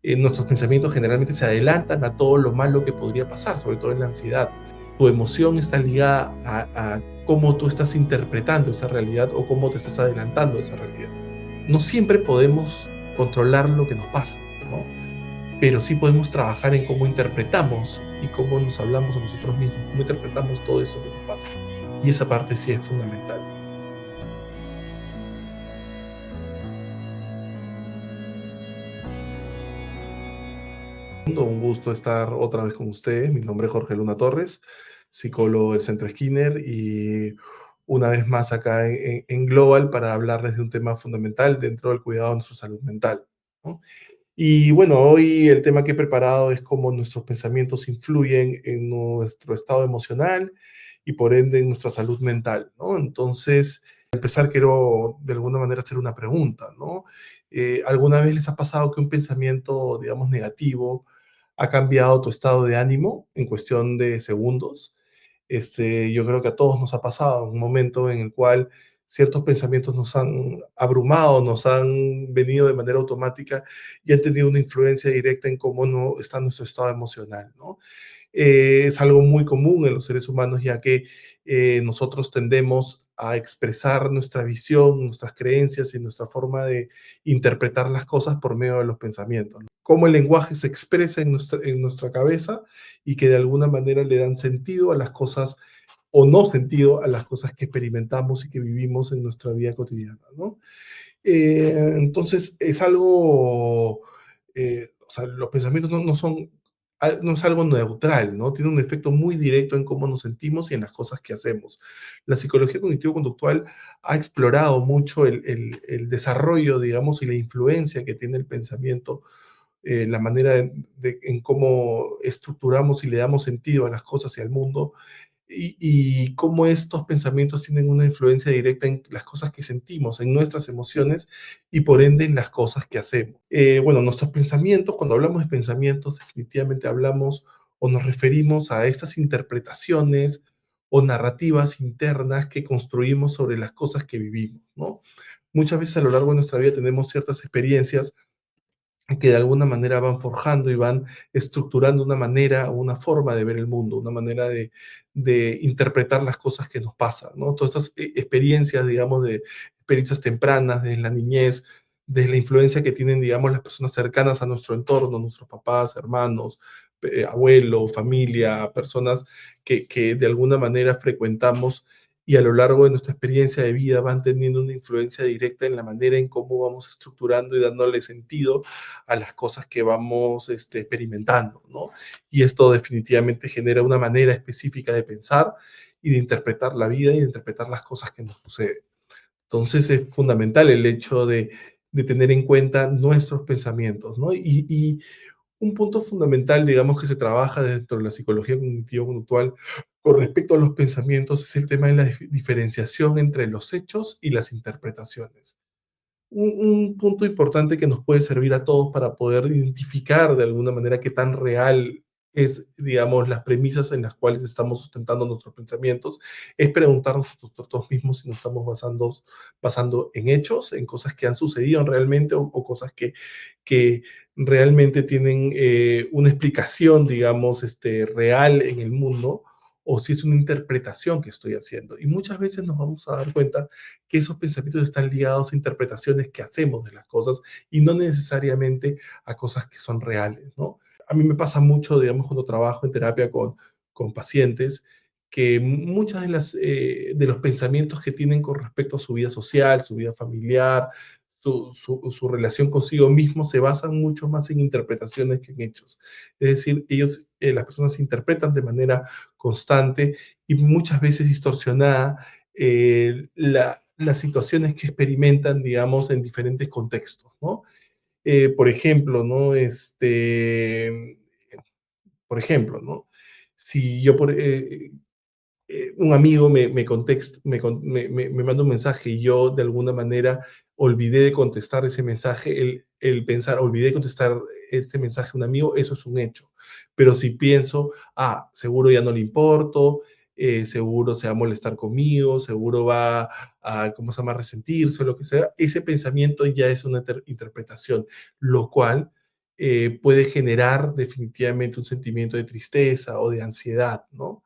nuestros pensamientos generalmente se adelantan a todo lo malo que podría pasar, sobre todo en la ansiedad. Tu emoción está ligada a cómo tú estás interpretando esa realidad o cómo te estás adelantando a esa realidad. No siempre podemos controlar lo que nos pasa, ¿no? Pero sí podemos trabajar en cómo interpretamos y cómo nos hablamos a nosotros mismos, cómo interpretamos todo eso que nos pasa. Y esa parte sí es fundamental. Un gusto estar otra vez con ustedes. Mi nombre es Jorge Luna Torres, psicólogo del Centro Skinner, y una vez más acá en Global para hablarles de un tema fundamental dentro del cuidado de nuestra salud mental, ¿no? Y bueno, hoy el tema que he preparado es cómo nuestros pensamientos influyen en nuestro estado emocional y por ende en nuestra salud mental, ¿no? Entonces, empezar quiero de alguna manera hacer una pregunta, ¿no? ¿Alguna vez les ha pasado que un pensamiento, digamos, negativo ha cambiado tu estado de ánimo en cuestión de segundos? Yo creo que a todos nos ha pasado un momento en el cual ciertos pensamientos nos han abrumado, nos han venido de manera automática y han tenido una influencia directa en cómo no está nuestro estado emocional, ¿no? Es algo muy común en los seres humanos, ya que nosotros tendemos a expresar nuestra visión, nuestras creencias y nuestra forma de interpretar las cosas por medio de los pensamientos, ¿no? Cómo el lenguaje se expresa en nuestra cabeza y que de alguna manera le dan sentido a las cosas o no sentido a las cosas que experimentamos y que vivimos en nuestra vida cotidiana, ¿no? Entonces es algo, o sea, los pensamientos no son, no es algo neutral, ¿no? Tiene un efecto muy directo en cómo nos sentimos y en las cosas que hacemos. La psicología cognitivo-conductual ha explorado mucho el desarrollo, digamos, y la influencia que tiene el pensamiento, la manera en cómo estructuramos y le damos sentido a las cosas y al mundo, y cómo estos pensamientos tienen una influencia directa en las cosas que sentimos, en nuestras emociones y por ende en las cosas que hacemos. Bueno, nuestros pensamientos, cuando hablamos de pensamientos, definitivamente hablamos o nos referimos a estas interpretaciones o narrativas internas que construimos sobre las cosas que vivimos, ¿no? Muchas veces a lo largo de nuestra vida tenemos ciertas experiencias que de alguna manera van forjando y van estructurando una manera o una forma de ver el mundo, una manera de interpretar las cosas que nos pasan, ¿no? Todas estas experiencias, digamos, de experiencias tempranas, de la niñez, de la influencia que tienen, digamos, las personas cercanas a nuestro entorno, nuestros papás, hermanos, abuelos, familia, personas que de alguna manera frecuentamos y a lo largo de nuestra experiencia de vida van teniendo una influencia directa en la manera en cómo vamos estructurando y dándole sentido a las cosas que vamos experimentando, ¿no? Y esto definitivamente genera una manera específica de pensar y de interpretar la vida y de interpretar las cosas que nos suceden. Entonces es fundamental el hecho de tener en cuenta nuestros pensamientos, ¿no? Y un punto fundamental, digamos, que se trabaja dentro de la psicología cognitivo-conductual con respecto a los pensamientos es el tema de la diferenciación entre los hechos y las interpretaciones. Un punto importante que nos puede servir a todos para poder identificar de alguna manera qué tan real es, digamos, las premisas en las cuales estamos sustentando nuestros pensamientos, es preguntarnos a nosotros mismos si nos estamos basando en hechos, en cosas que han sucedido realmente o cosas que realmente tienen una explicación, digamos, real en el mundo, o si es una interpretación que estoy haciendo. Y muchas veces nos vamos a dar cuenta que esos pensamientos están ligados a interpretaciones que hacemos de las cosas y no necesariamente a cosas que son reales, ¿no? A mí me pasa mucho, digamos, cuando trabajo en terapia con pacientes, que muchas de los pensamientos que tienen con respecto a su vida social, su vida familiar, su relación consigo mismo se basan mucho más en interpretaciones que en hechos. Es decir, las personas interpretan de manera constante y muchas veces distorsionada las situaciones que experimentan, digamos, en diferentes contextos, ¿no? Por ejemplo, ¿no? Por ejemplo, ¿no? Si yo un amigo me manda un mensaje y yo de alguna manera olvidé de contestar ese mensaje, el pensar, olvidé de contestar este mensaje a un amigo, eso es un hecho. Pero si pienso, seguro ya no le importo, seguro se va a molestar conmigo, seguro va a, ¿cómo se llama?, resentirse o lo que sea, ese pensamiento ya es una interpretación, lo cual puede generar definitivamente un sentimiento de tristeza o de ansiedad, ¿no?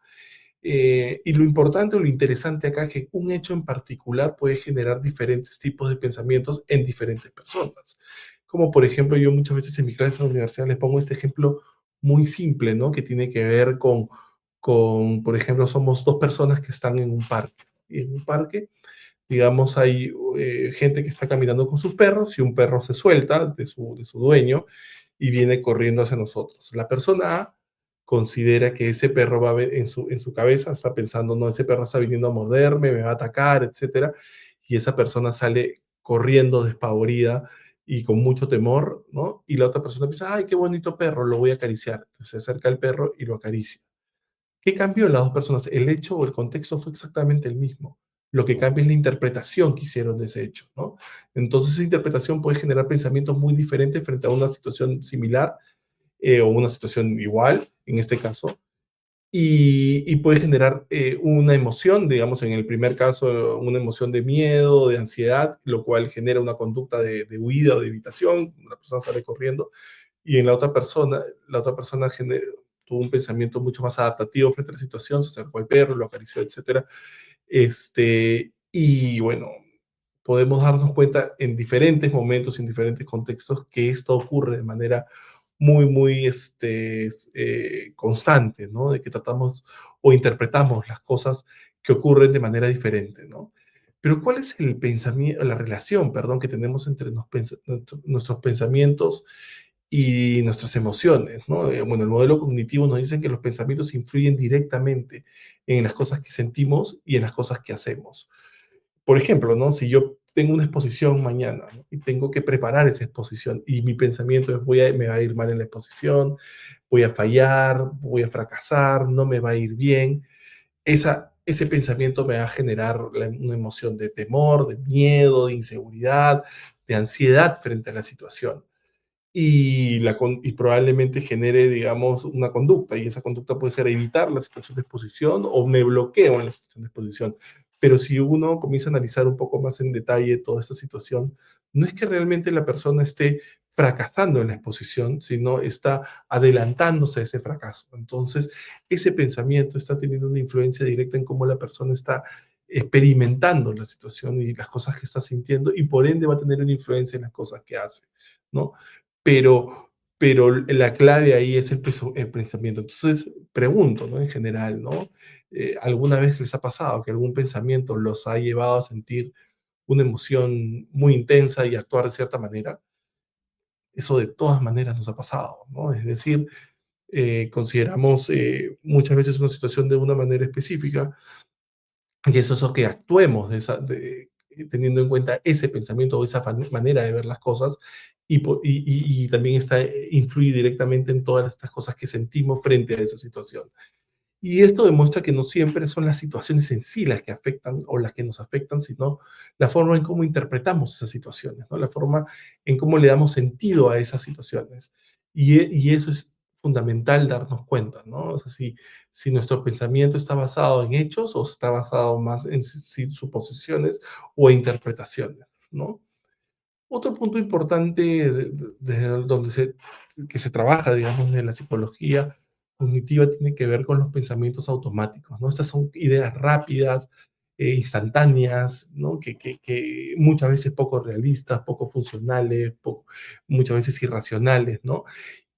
Y lo importante o lo interesante acá es que un hecho en particular puede generar diferentes tipos de pensamientos en diferentes personas. Como por ejemplo, yo muchas veces en mi clase en la universidad les pongo este ejemplo muy simple, ¿no? Que tiene que ver por ejemplo, somos dos personas que están en un parque. Y en un parque, digamos, hay gente que está caminando con sus perros y un perro se suelta de su dueño y viene corriendo hacia nosotros. La persona A considera que ese perro va a en su cabeza, está pensando, no, ese perro está viniendo a morderme, me va a atacar, etcétera, y esa persona sale corriendo despavorida y con mucho temor, ¿no? Y la otra persona piensa, ay, qué bonito perro, lo voy a acariciar. Entonces se acerca al perro y lo acaricia. ¿Qué cambió en las dos personas? El hecho o el contexto fue exactamente el mismo. Lo que cambia es la interpretación que hicieron de ese hecho, ¿no? Entonces esa interpretación puede generar pensamientos muy diferentes frente a una situación similar o una situación igual, en este caso, y puede generar una emoción, digamos, en el primer caso, una emoción de miedo, de ansiedad, lo cual genera una conducta de huida o de evitación, la persona sale corriendo, y en la otra persona tuvo un pensamiento mucho más adaptativo frente a la situación, se acercó al perro, lo acarició, etcétera. Y bueno, podemos darnos cuenta en diferentes momentos, en diferentes contextos, que esto ocurre de manera muy, muy constante, ¿no? De que tratamos o interpretamos las cosas que ocurren de manera diferente, ¿no? Pero ¿cuál es el pensamiento, la relación, perdón, que tenemos entre nuestros pensamientos y nuestras emociones, ¿no? Bueno, el modelo cognitivo nos dice que los pensamientos influyen directamente en las cosas que sentimos y en las cosas que hacemos. Por ejemplo, ¿no? Si yo tengo una exposición mañana, ¿no? Y tengo que preparar esa exposición y mi pensamiento es me va a ir mal en la exposición, voy a fallar, voy a fracasar, no me va a ir bien, ese pensamiento me va a generar una emoción de temor, de miedo, de inseguridad, de ansiedad frente a la situación y probablemente genere, digamos, una conducta, y esa conducta puede ser evitar la situación de exposición o me bloqueo en la situación de exposición. Pero si uno comienza a analizar un poco más en detalle toda esta situación, no es que realmente la persona esté fracasando en la exposición, sino está adelantándose a ese fracaso. Entonces, ese pensamiento está teniendo una influencia directa en cómo la persona está experimentando la situación y las cosas que está sintiendo, y por ende va a tener una influencia en las cosas que hace, ¿no? Pero la clave ahí es el pensamiento. Entonces, pregunto, ¿no? En general, ¿no? ¿Alguna vez les ha pasado que algún pensamiento los ha llevado a sentir una emoción muy intensa y actuar de cierta manera? Eso de todas maneras nos ha pasado, ¿no? Es decir, consideramos muchas veces una situación de una manera específica y eso es lo que actuemos teniendo en cuenta ese pensamiento o esa manera de ver las cosas y también influye directamente en todas estas cosas que sentimos frente a esa situación. Y esto demuestra que no siempre son las situaciones en sí las que afectan o las que nos afectan, sino la forma en cómo interpretamos esas situaciones, ¿no? La forma en cómo le damos sentido a esas situaciones. Y eso es fundamental darnos cuenta, ¿no? O sea, si nuestro pensamiento está basado en hechos o está basado más en suposiciones o interpretaciones, ¿no? Otro punto importante donde que se trabaja, digamos, en la psicología cognitiva tiene que ver con los pensamientos automáticos, ¿no? Estas son ideas rápidas, instantáneas, ¿no? Que muchas veces poco realistas, poco funcionales, muchas veces irracionales, ¿no?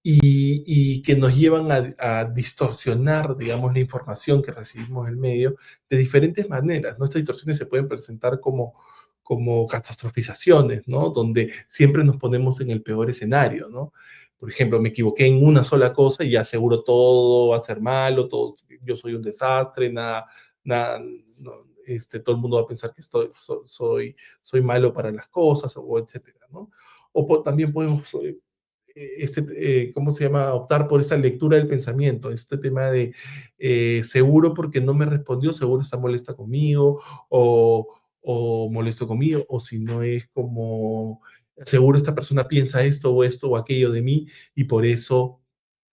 Y que nos llevan a distorsionar, digamos, la información que recibimos en el medio de diferentes maneras, ¿no? Estas distorsiones se pueden presentar como catastrofizaciones, ¿no? Donde siempre nos ponemos en el peor escenario, ¿no? Por ejemplo, me equivoqué en una sola cosa y ya seguro todo va a ser malo, yo soy un desastre, nada, no, todo el mundo va a pensar que soy malo para las cosas, o etcétera, ¿no? También podemos ¿cómo se llama? Optar por esa lectura del pensamiento, este tema de seguro porque no me respondió, seguro está molesta conmigo o molesto conmigo, o si no es como seguro esta persona piensa esto o aquello de mí y por eso,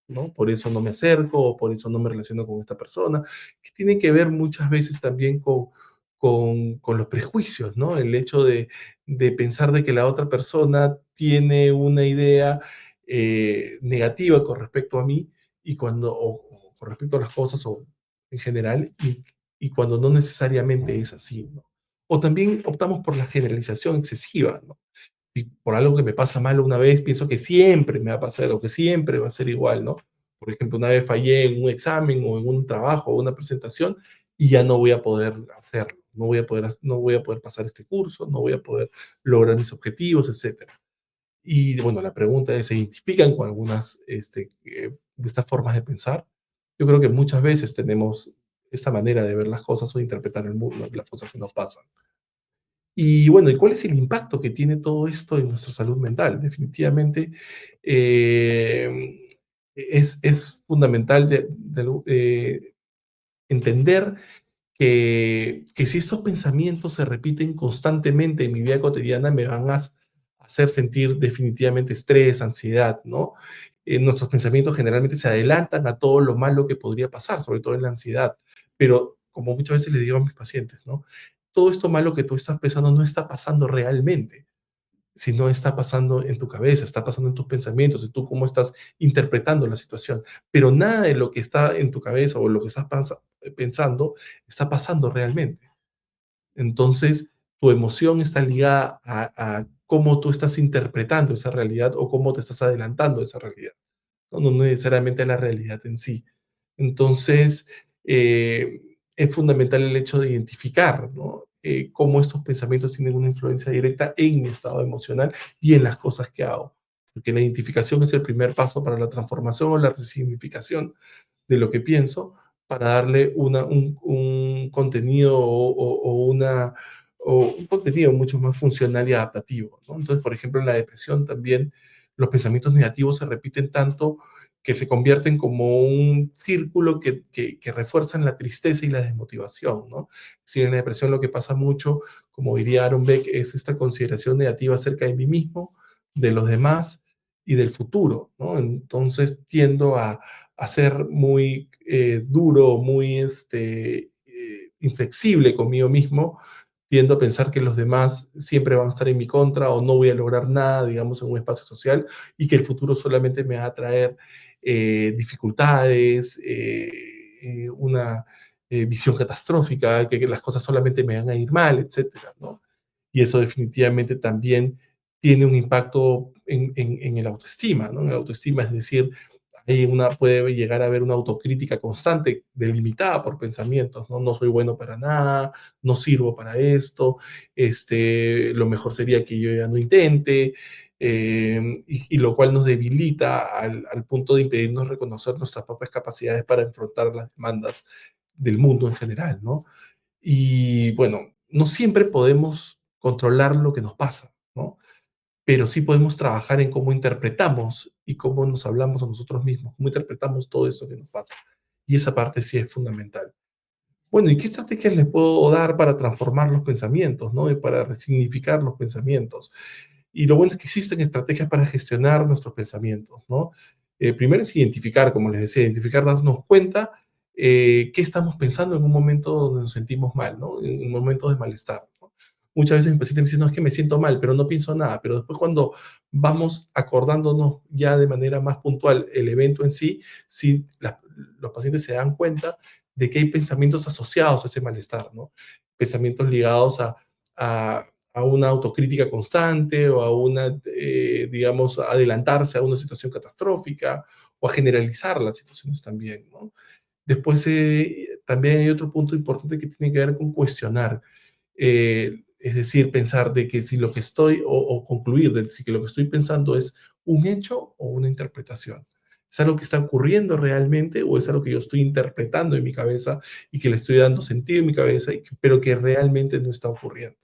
¿no? Por eso no me acerco o por eso no me relaciono con esta persona, que tiene que ver muchas veces también con los prejuicios, ¿no? El hecho de pensar de que la otra persona tiene una idea negativa con respecto a mí y o con respecto a las cosas o en general, y cuando no necesariamente es así, ¿no? O también optamos por la generalización excesiva, ¿no? Y por algo que me pasa mal una vez, pienso que siempre me va a pasar o que siempre va a ser igual, ¿no? Por ejemplo, una vez fallé en un examen o en un trabajo o una presentación y ya no voy a poder hacerlo, no voy a poder pasar este curso, no voy a poder lograr mis objetivos, etcétera. Y bueno, la pregunta es, ¿se identifican con algunas de estas formas de pensar? Yo creo que muchas veces tenemos esta manera de ver las cosas o de interpretar el mundo, las cosas que nos pasan. Y bueno, ¿y cuál es el impacto que tiene todo esto en nuestra salud mental? Definitivamente es fundamental entender que si esos pensamientos se repiten constantemente en mi vida cotidiana, me van a hacer sentir definitivamente estrés, ansiedad, ¿no? Nuestros pensamientos generalmente se adelantan a todo lo malo que podría pasar, sobre todo en la ansiedad. Pero como muchas veces les digo a mis pacientes, ¿no? Todo esto malo que tú estás pensando no está pasando realmente, sino está pasando en tu cabeza, está pasando en tus pensamientos, en tú cómo estás interpretando la situación. Pero nada de lo que está en tu cabeza o lo que estás pensando está pasando realmente. Entonces, tu emoción está ligada a cómo tú estás interpretando esa realidad o cómo te estás adelantando a esa realidad, ¿no? No necesariamente a la realidad en sí. Entonces, es fundamental el hecho de identificar, ¿no? Cómo estos pensamientos tienen una influencia directa en mi estado emocional y en las cosas que hago. Porque la identificación es el primer paso para la transformación o la resignificación de lo que pienso para darle un contenido o un contenido mucho más funcional y adaptativo, ¿no? Entonces, por ejemplo, en la depresión también los pensamientos negativos se repiten tanto que se convierten como un círculo que refuerzan la tristeza y la desmotivación, ¿no? Si en la depresión lo que pasa mucho, como diría Aaron Beck, es esta consideración negativa acerca de mí mismo, de los demás y del futuro, ¿no? Entonces tiendo a ser muy duro, muy inflexible conmigo mismo, tiendo a pensar que los demás siempre van a estar en mi contra o no voy a lograr nada, digamos, en un espacio social y que el futuro solamente me va a traer dificultades, una visión catastrófica, que las cosas solamente me van a ir mal, etcétera, ¿no? Y eso definitivamente también tiene un impacto en el autoestima, ¿no? En el autoestima, es decir, puede llegar a haber una autocrítica constante, delimitada por pensamientos, ¿no? No soy bueno para nada, no sirvo para esto, lo mejor sería que yo ya no intente, y lo cual nos debilita al punto de impedirnos reconocer nuestras propias capacidades para enfrentar las demandas del mundo en general, ¿no? Y bueno, no siempre podemos controlar lo que nos pasa, ¿no? Pero sí podemos trabajar en cómo interpretamos y cómo nos hablamos a nosotros mismos, cómo interpretamos todo eso que nos pasa. Y esa parte sí es fundamental. Bueno, ¿y qué estrategias les puedo dar para transformar los pensamientos, ¿no? Y para resignificar los pensamientos? Y lo bueno es que existen estrategias para gestionar nuestros pensamientos, ¿no? Primero es identificar, como les decía, identificar, darnos cuenta qué estamos pensando en un momento donde nos sentimos mal, ¿no? En un momento de malestar, ¿no? Muchas veces mi paciente me dice, no, es que me siento mal, pero no pienso nada. Pero después cuando vamos acordándonos ya de manera más puntual el evento en sí, sí los pacientes se dan cuenta de que hay pensamientos asociados a ese malestar, ¿no? Pensamientos ligados a una autocrítica constante o a digamos, adelantarse a una situación catastrófica o a generalizar las situaciones también, ¿no? Después, también hay otro punto importante que tiene que ver con cuestionar, es decir, pensar de que si lo que o concluir de si que lo que estoy pensando es un hecho o una interpretación. ¿Es algo que está ocurriendo realmente o es algo que yo estoy interpretando en mi cabeza y que le estoy dando sentido en mi cabeza, pero que realmente no está ocurriendo?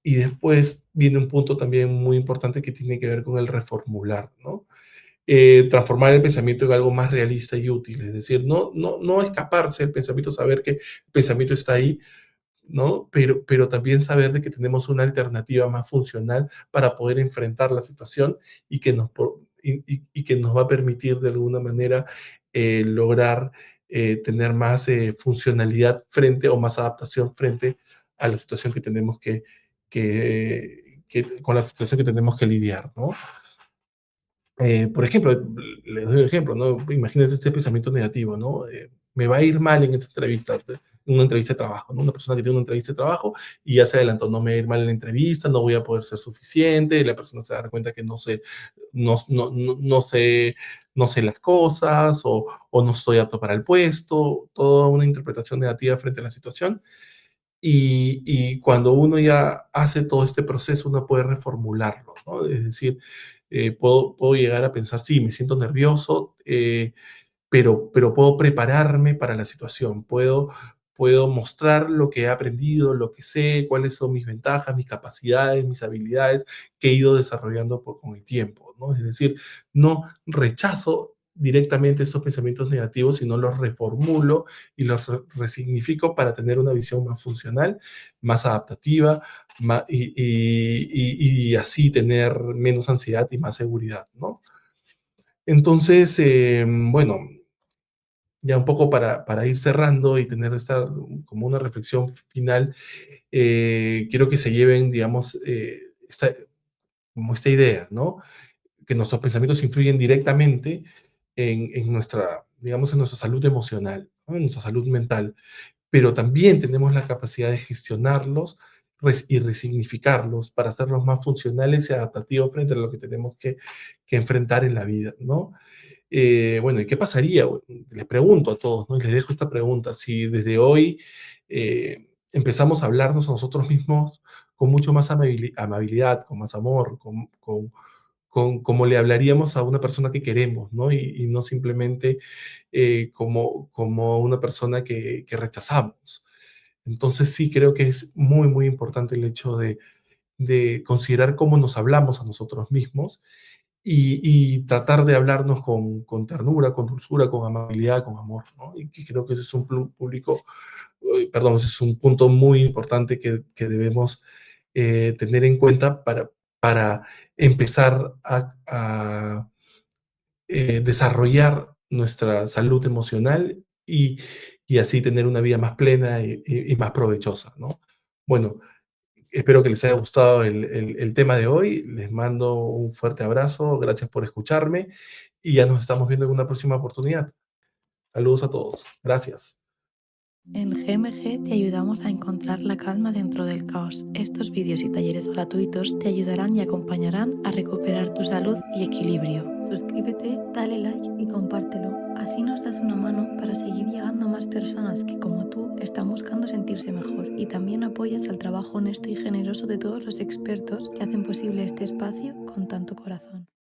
Y después viene un punto también muy importante que tiene que ver con el reformular, ¿no? Transformar el pensamiento en algo más realista y útil, es decir, no escaparse del pensamiento, saber que el pensamiento está ahí, ¿no? Pero también saber de que tenemos una alternativa más funcional para poder enfrentar la situación y y que nos va a permitir de alguna manera lograr tener más funcionalidad frente o más adaptación frente a la situación que tenemos con la situación que tenemos que lidiar, ¿no? Por ejemplo, les doy un ejemplo, ¿no? Imagínense este pensamiento negativo, ¿no? Me va a ir mal en esta entrevista, en una entrevista de trabajo, ¿no? Una persona que tiene una entrevista de trabajo y ya se adelantó, no me va a ir mal en la entrevista, no voy a poder ser suficiente, la persona se da cuenta que no sé las cosas o no estoy apto para el puesto, toda una interpretación negativa frente a la situación. Y cuando uno ya hace todo este proceso, uno puede reformularlo, ¿no? Es decir, puedo llegar a pensar, sí, me siento nervioso, pero puedo prepararme para la situación, puedo mostrar lo que he aprendido, lo que sé, cuáles son mis ventajas, mis capacidades, mis habilidades que he ido desarrollando con el tiempo, ¿no? Es decir, no rechazo directamente estos pensamientos negativos, sino los reformulo y los resignifico para tener una visión más funcional, más adaptativa, y así tener menos ansiedad y más seguridad, ¿no? Entonces, bueno, ya un poco para ir cerrando y tener esta como una reflexión final, quiero que se lleven, digamos, como esta idea, ¿no? Que nuestros pensamientos influyen directamente en nuestra, digamos, en nuestra salud emocional, ¿no? En nuestra salud mental, pero también tenemos la capacidad de gestionarlos y resignificarlos para hacerlos más funcionales y adaptativos frente a lo que tenemos que enfrentar en la vida, ¿no? Bueno, ¿y qué pasaría? Les pregunto a todos, ¿no? Y les dejo esta pregunta. Si desde hoy empezamos a hablarnos a nosotros mismos con mucho más amabilidad, con más amor, como le hablaríamos a una persona que queremos, ¿no? Y no simplemente como una persona que rechazamos. Entonces sí creo que es muy, muy importante el hecho de considerar cómo nos hablamos a nosotros mismos y tratar de hablarnos con ternura, con dulzura, con amabilidad, con amor, ¿no? Y que creo que ese es un público, perdón, ese es un punto muy importante que debemos tener en cuenta para empezar a desarrollar nuestra salud emocional y así tener una vida más plena y más provechosa, ¿no? Bueno, espero que les haya gustado el tema de hoy. Les mando un fuerte abrazo. Gracias por escucharme y ya nos estamos viendo en una próxima oportunidad. Saludos a todos. Gracias. En GMG te ayudamos a encontrar la calma dentro del caos. Estos vídeos y talleres gratuitos te ayudarán y acompañarán a recuperar tu salud y equilibrio. Suscríbete, dale like y compártelo. Así nos das una mano para seguir llegando a más personas que, como tú, están buscando sentirse mejor, y también apoyas al trabajo honesto y generoso de todos los expertos que hacen posible este espacio con tanto corazón.